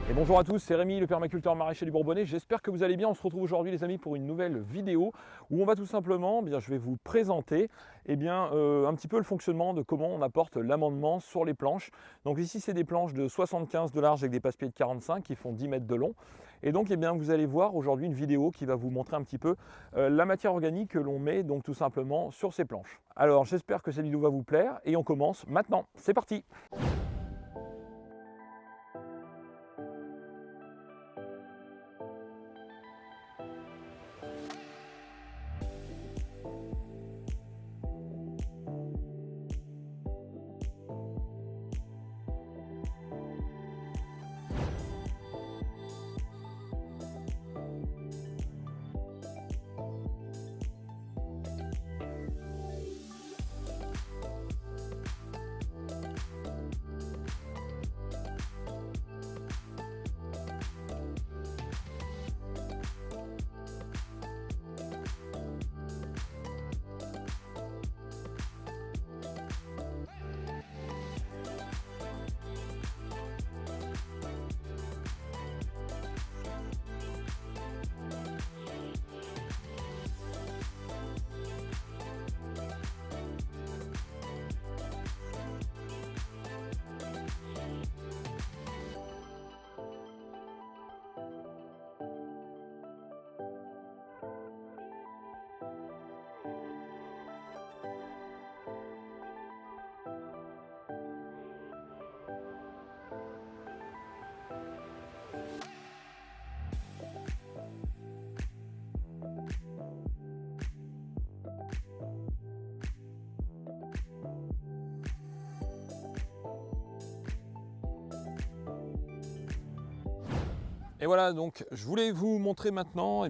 Et bonjour à tous, c'est Rémi, le permaculteur maraîcher du Bourbonnais. J'espère que vous allez bien. On se retrouve aujourd'hui les amis pour une nouvelle vidéo où on va tout simplement, je vais vous présenter un petit peu le fonctionnement de comment on apporte l'amendement sur les planches. Donc ici c'est des planches de 75 de large avec des passe-pieds de 45 qui font 10 mètres de long. Et donc vous allez voir aujourd'hui une vidéo qui va vous montrer un petit peu la matière organique que l'on met donc tout simplement sur ces planches. Alors j'espère que cette vidéo va vous plaire et on commence maintenant. C'est parti! Et voilà, donc je voulais vous montrer maintenant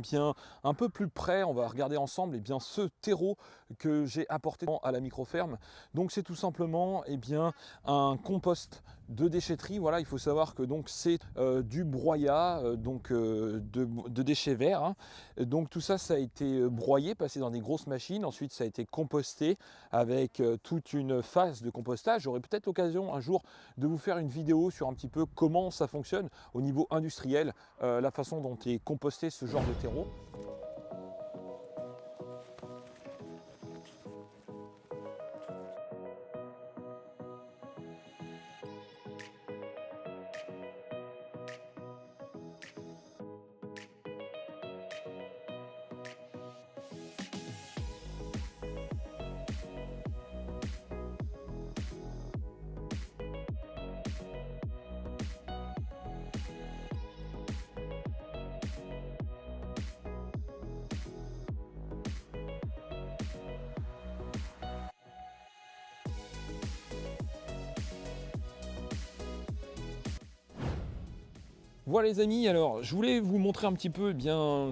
un peu plus près, on va regarder ensemble ce terreau que j'ai apporté à la microferme. Donc c'est tout simplement un compost de déchetterie. Voilà, il faut savoir que c'est du broyat de déchets verts, hein. Donc tout ça, ça a été broyé, passé dans des grosses machines. Ensuite, ça a été composté avec toute une phase de compostage. J'aurai peut-être l'occasion un jour de vous faire une vidéo sur un petit peu comment ça fonctionne au niveau industriel. La façon dont est composté ce genre de terreau. Voilà les amis, alors je voulais vous montrer un petit peu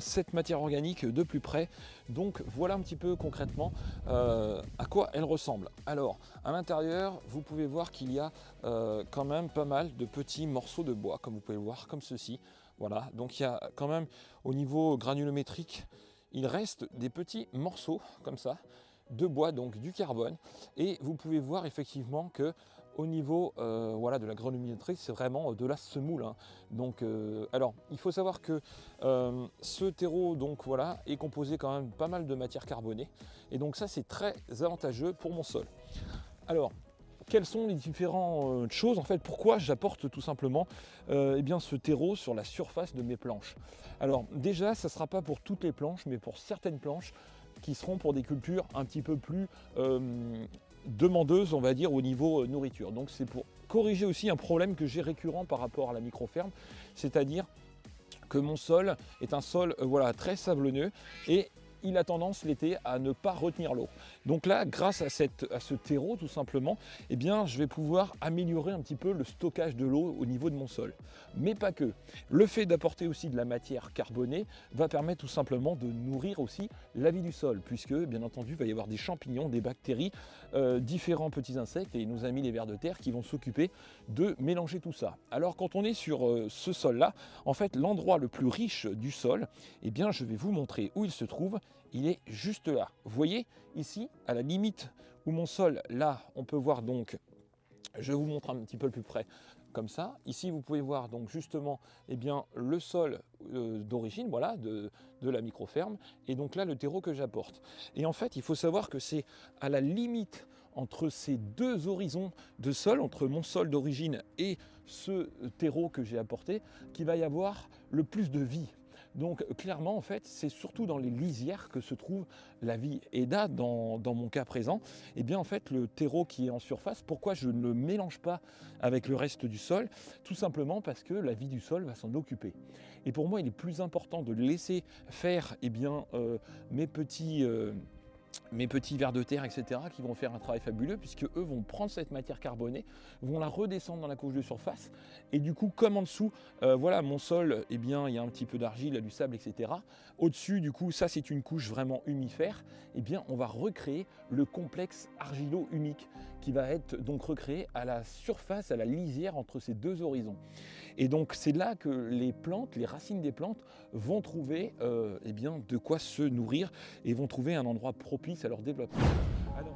cette matière organique de plus près. Donc voilà un petit peu concrètement à quoi elle ressemble. Alors à l'intérieur, vous pouvez voir qu'il y a quand même pas mal de petits morceaux de bois, comme vous pouvez le voir, comme ceci. Voilà, donc il y a quand même au niveau granulométrique, il reste des petits morceaux comme ça de bois, donc du carbone, et vous pouvez voir effectivement que au niveau de la granulométrie, c'est vraiment de la semoule, hein. Donc alors il faut savoir que ce terreau est composé quand même pas mal de matière carbonée, et donc ça c'est très avantageux pour mon sol. Alors quelles sont les différentes choses, en fait, pourquoi j'apporte tout simplement ce terreau sur la surface de mes planches? Alors déjà, ça ne sera pas pour toutes les planches, mais pour certaines planches qui seront pour des cultures un petit peu plus demandeuses, on va dire, au niveau nourriture. Donc c'est pour corriger aussi un problème que j'ai récurrent par rapport à la microferme, c'est-à-dire que mon sol est un sol très sablonneux et il a tendance l'été à ne pas retenir l'eau. Donc là, grâce à ce terreau tout simplement, je vais pouvoir améliorer un petit peu le stockage de l'eau au niveau de mon sol. Mais pas que. Le fait d'apporter aussi de la matière carbonée va permettre tout simplement de nourrir aussi la vie du sol, puisque bien entendu il va y avoir des champignons, des bactéries, différents petits insectes et nos amis les vers de terre qui vont s'occuper de mélanger tout ça. Alors quand on est sur ce sol-là, en fait l'endroit le plus riche du sol, je vais vous montrer où il se trouve. Il est juste là. Vous voyez ici, à la limite où mon sol, là, on peut voir donc, je vous montre un petit peu plus près, comme ça. Ici, vous pouvez voir donc justement eh bien, le sol d'origine, voilà, de la microferme, et donc là le terreau que j'apporte. Et en fait, il faut savoir que c'est à la limite entre ces deux horizons de sol, entre mon sol d'origine et ce terreau que j'ai apporté, qu'il va y avoir le plus de vie. Donc clairement, en fait, c'est surtout dans les lisières que se trouve la vie. Et là, dans mon cas présent, eh bien en fait, le terreau qui est en surface, pourquoi je ne le mélange pas avec le reste du sol? Tout simplement parce que la vie du sol va s'en occuper. Et pour moi, il est plus important de laisser faire eh bien, mes petits vers de terre, etc., qui vont faire un travail fabuleux, puisque eux vont prendre cette matière carbonée, vont la redescendre dans la couche de surface, et du coup, comme en dessous, voilà, mon sol, eh bien, il y a un petit peu d'argile, il y a du sable, etc. Au-dessus, du coup, ça, c'est une couche vraiment humifère, eh bien, on va recréer le complexe argilo-humique, qui va être donc recréé à la surface, à la lisière entre ces deux horizons. Et donc, c'est là que les plantes, les racines des plantes, vont trouver eh bien, de quoi se nourrir, et vont trouver un endroit propice à leur développement. Alors,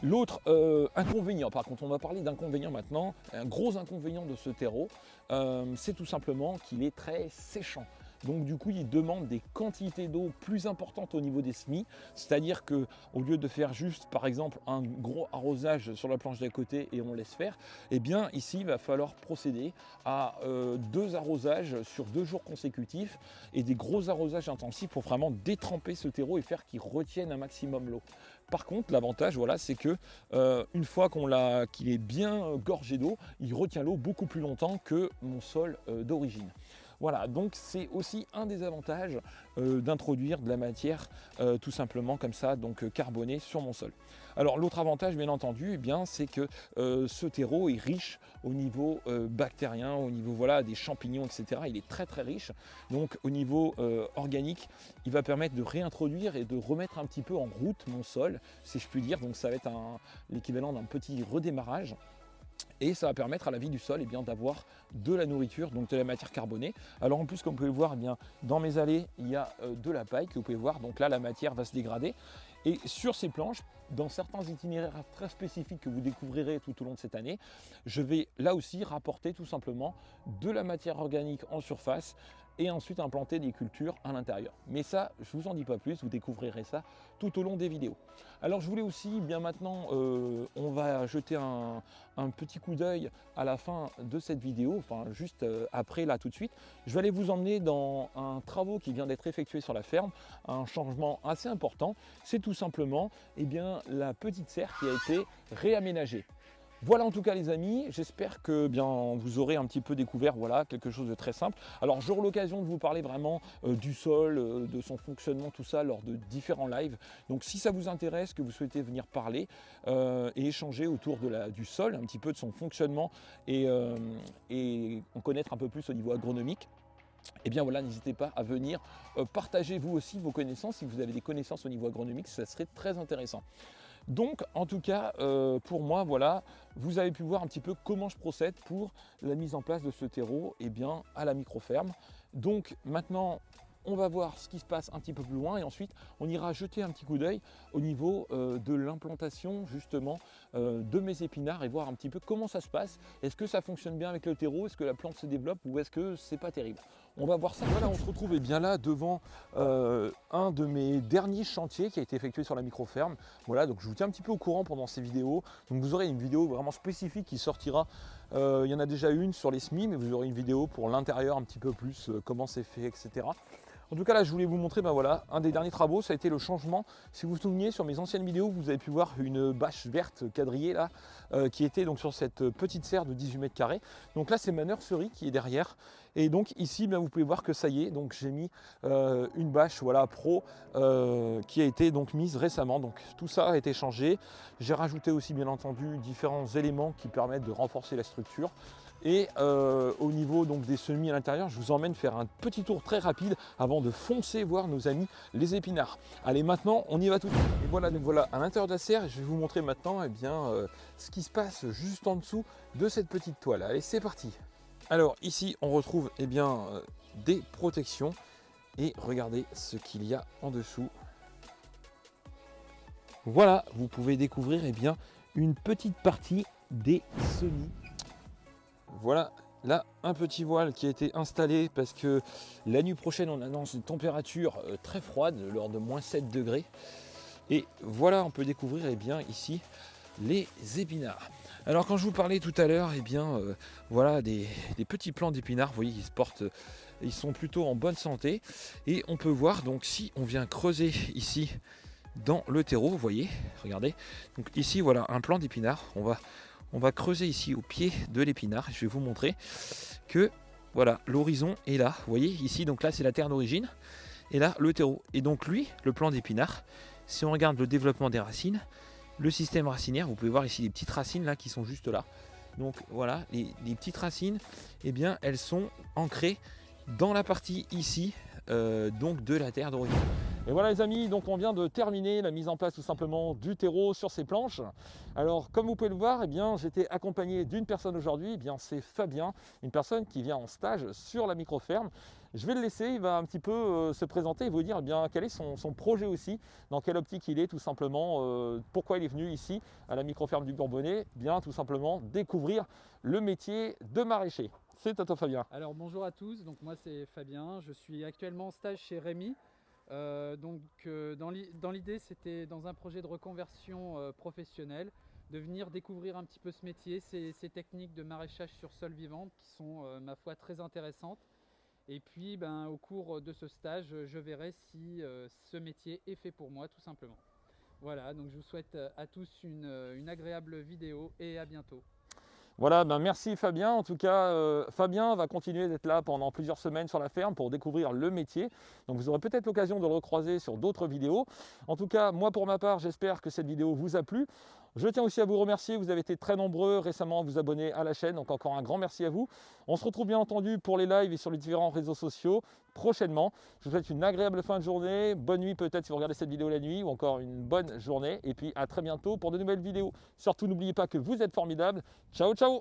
l'autre inconvénient, par contre, on va parler d'inconvénient maintenant, un gros inconvénient de ce terreau, c'est tout simplement qu'il est très séchant. Donc du coup, il demande des quantités d'eau plus importantes au niveau des semis, c'est-à-dire que au lieu de faire juste, par exemple, un gros arrosage sur la planche d'à côté et on laisse faire, eh bien ici, il va falloir procéder à 2 arrosages sur 2 jours consécutifs et des gros arrosages intensifs pour vraiment détremper ce terreau et faire qu'il retienne un maximum l'eau. Par contre, l'avantage, voilà, c'est que une fois qu'il est bien gorgé d'eau, il retient l'eau beaucoup plus longtemps que mon sol d'origine. Voilà, donc c'est aussi un des avantages d'introduire de la matière tout simplement comme ça, donc carbonée sur mon sol. Alors l'autre avantage, bien entendu, eh bien, c'est que ce terreau est riche au niveau bactérien, au niveau voilà, des champignons, etc. Il est très très riche. Donc au niveau organique, il va permettre de réintroduire et de remettre un petit peu en route mon sol, si je puis dire. Donc ça va être l'équivalent d'un petit redémarrage. Et ça va permettre à la vie du sol eh bien, d'avoir de la nourriture, donc de la matière carbonée. Alors en plus, comme vous pouvez le voir, eh bien, dans mes allées, il y a de la paille que vous pouvez voir. Donc là, la matière va se dégrader. Et sur ces planches, dans certains itinéraires très spécifiques que vous découvrirez tout au long de cette année, je vais là aussi rapporter tout simplement de la matière organique en surface et ensuite implanter des cultures à l'intérieur. Mais ça, je ne vous en dis pas plus, vous découvrirez ça tout au long des vidéos. Alors je voulais aussi, bien maintenant, on va jeter un petit coup d'œil à la fin de cette vidéo, enfin juste après là tout de suite. Je vais aller vous emmener dans un travaux qui vient d'être effectué sur la ferme, un changement assez important. C'est tout simplement eh bien, la petite serre qui a été réaménagée. Voilà en tout cas les amis, j'espère que bien vous aurez un petit peu découvert voilà, quelque chose de très simple. Alors j'aurai l'occasion de vous parler vraiment du sol, de son fonctionnement, tout ça lors de différents lives. Donc si ça vous intéresse, que vous souhaitez venir parler et échanger autour du sol, un petit peu de son fonctionnement et en connaître un peu plus au niveau agronomique, eh bien voilà, n'hésitez pas à venir partager vous aussi vos connaissances. Si vous avez des connaissances au niveau agronomique, ça serait très intéressant. Donc en tout cas, pour moi, voilà, vous avez pu voir un petit peu comment je procède pour la mise en place de ce terreau eh bien, à la microferme. Donc maintenant, on va voir ce qui se passe un petit peu plus loin et ensuite on ira jeter un petit coup d'œil au niveau de l'implantation justement de mes épinards et voir un petit peu comment ça se passe. Est-ce que ça fonctionne bien avec le terreau? Est-ce que la plante se développe ou est-ce que c'est pas terrible? On va voir ça. Voilà, on se retrouve eh bien là devant un de mes derniers chantiers qui a été effectué sur la microferme. Voilà, donc je vous tiens un petit peu au courant pendant ces vidéos. Donc vous aurez une vidéo vraiment spécifique qui sortira. Il y en a déjà une sur les semis, mais vous aurez une vidéo pour l'intérieur un petit peu plus, comment c'est fait, etc. En tout cas, là, je voulais vous montrer, ben voilà, un des derniers travaux, ça a été le changement. Si vous vous souvenez, sur mes anciennes vidéos, vous avez pu voir une bâche verte quadrillée, là, qui était donc sur cette petite serre de 18 mètres carrés. Donc là, c'est ma nurserie qui est derrière. Et donc ici, ben, vous pouvez voir que ça y est, donc j'ai mis une bâche, voilà, pro, qui a été donc mise récemment. Donc tout ça a été changé. J'ai rajouté aussi, bien entendu, différents éléments qui permettent de renforcer la structure. Et au niveau donc des semis à l'intérieur, je vous emmène faire un petit tour très rapide avant de foncer voir nos amis les épinards. Allez, maintenant on y va tout de suite. Et voilà, donc voilà à l'intérieur de la serre, je vais vous montrer maintenant ce qui se passe juste en dessous de cette petite toile. Allez, c'est parti. Alors ici on retrouve des protections et regardez ce qu'il y a en dessous. Voilà, vous pouvez découvrir une petite partie des semis. Voilà, là un petit voile qui a été installé parce que la nuit prochaine on annonce une température très froide, de l'ordre de moins 7 degrés. Et voilà, on peut découvrir ici les épinards. Alors quand je vous parlais tout à l'heure, voilà des petits plants d'épinards, vous voyez, ils se portent, ils sont plutôt en bonne santé. Et on peut voir donc si on vient creuser ici dans le terreau, vous voyez, regardez. Donc ici voilà un plant d'épinards. On va creuser ici au pied de l'épinard. Je vais vous montrer que voilà, l'horizon est là. Vous voyez ici, donc là c'est la terre d'origine. Et là le terreau. Et donc lui, le plant d'épinard, si on regarde le développement des racines, le système racinaire, vous pouvez voir ici les petites racines là qui sont juste là. Donc voilà, les petites racines, elles sont ancrées dans la partie ici donc de la terre d'origine. Et voilà les amis, donc on vient de terminer la mise en place tout simplement du terreau sur ces planches. Alors comme vous pouvez le voir, j'étais accompagné d'une personne aujourd'hui, c'est Fabien, une personne qui vient en stage sur la microferme. Je vais le laisser, il va un petit peu se présenter et vous dire quel est son projet aussi, dans quelle optique il est tout simplement, pourquoi il est venu ici à la microferme du Bourbonnais, tout simplement découvrir le métier de maraîcher. C'est à toi Fabien. Alors bonjour à tous, donc moi c'est Fabien, je suis actuellement en stage chez Rémi. Dans l'idée, c'était dans un projet de reconversion professionnelle, de venir découvrir un petit peu ce métier, ces techniques de maraîchage sur sol vivant qui sont ma foi très intéressantes. Et puis au cours de ce stage, je verrai si ce métier est fait pour moi tout simplement. Voilà, donc je vous souhaite à tous une agréable vidéo et à bientôt. Voilà, merci Fabien. En tout cas, Fabien va continuer d'être là pendant plusieurs semaines sur la ferme pour découvrir le métier. Donc vous aurez peut-être l'occasion de le recroiser sur d'autres vidéos. En tout cas, moi pour ma part, j'espère que cette vidéo vous a plu. Je tiens aussi à vous remercier, vous avez été très nombreux récemment à vous abonner à la chaîne, donc encore un grand merci à vous. On se retrouve bien entendu pour les lives et sur les différents réseaux sociaux prochainement. Je vous souhaite une agréable fin de journée, bonne nuit peut-être si vous regardez cette vidéo la nuit, ou encore une bonne journée. Et puis à très bientôt pour de nouvelles vidéos. Surtout n'oubliez pas que vous êtes formidables. Ciao, ciao!